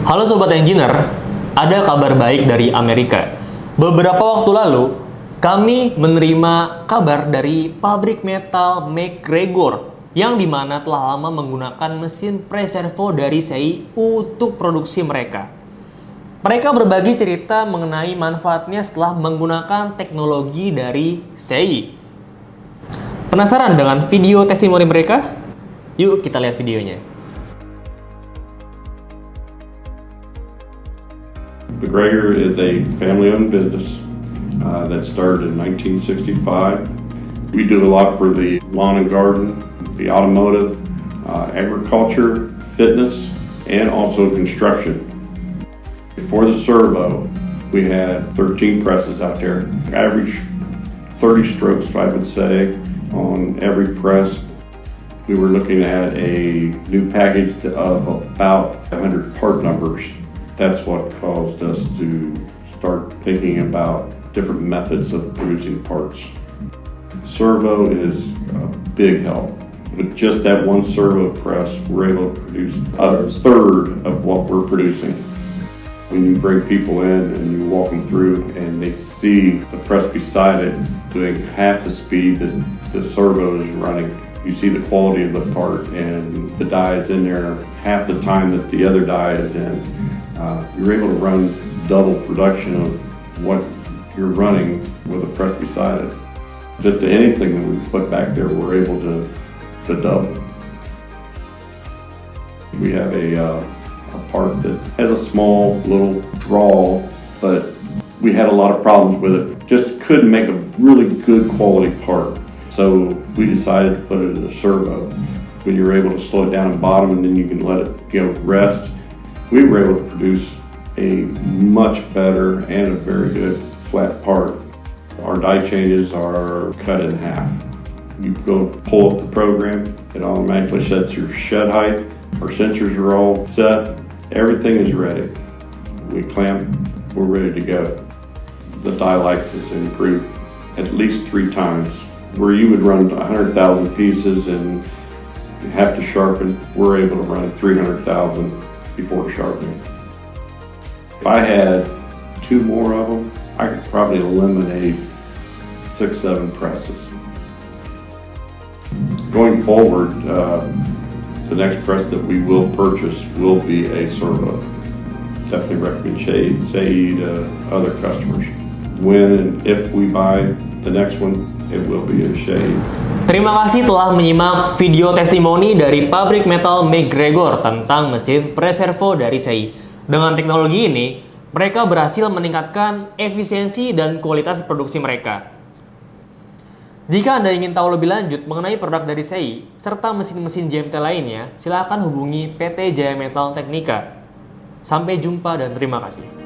Halo Sobat Engineer, ada kabar baik dari Amerika. Beberapa waktu lalu, kami menerima kabar dari pabrik metal McGregor yang dimana telah lama menggunakan mesin pre-servo dari SEYI untuk produksi mereka. Mereka berbagi cerita mengenai manfaatnya setelah menggunakan teknologi dari SEYI. Penasaran dengan video testimoni mereka? Yuk kita lihat videonya. McGregor is a family-owned business that started in 1965. We do a lot for the lawn and garden, the automotive, agriculture, fitness, and also construction. Before the servo, we had 13 presses out there. Average 30 strokes, I would say, on every press. We were looking at a new package of about 100 part numbers. That's what caused us to start thinking about different methods of producing parts. Servo is a big help. With just that one servo press, we're able to produce a third of what we're producing. When you bring people in and you walk them through and they see the press beside it doing half the speed that the servo is running, you see the quality of the part, and the die is in there half the time that the other die is in. You're able to run double production of what you're running with a press beside it. Just anything that we put back there, we're able to double. We have a part that has a small little draw, but we had a lot of problems with it. Just couldn't make a really good quality part. So we decided to put it in a servo. When you're able to slow it down and bottom, and then you can let it rest, we were able to produce a much better and a very good flat part. Our die changes are cut in half. You go pull up the program, it automatically sets your shed height. Our sensors are all set. Everything is ready. We clamp, we're ready to go. The die life is improved at least 3 times. Where you would run 100,000 pieces and have to sharpen, we're able to run 300,000 before sharpening. If I had 2 more of them, I could probably eliminate 6, 7 presses. Going forward, the next press that we will purchase will be a servo. Definitely recommend SEYI to other customers. When and if we buy the next one, it will be a SEYI. Terima kasih telah menyimak video testimoni dari pabrik metal McGregor tentang mesin pre-servo dari SEYI. Dengan teknologi ini, mereka berhasil meningkatkan efisiensi dan kualitas produksi mereka. Jika Anda ingin tahu lebih lanjut mengenai produk dari SEYI serta mesin-mesin JMT lainnya, silakan hubungi PT JAYA Metal Teknika. Sampai jumpa dan terima kasih.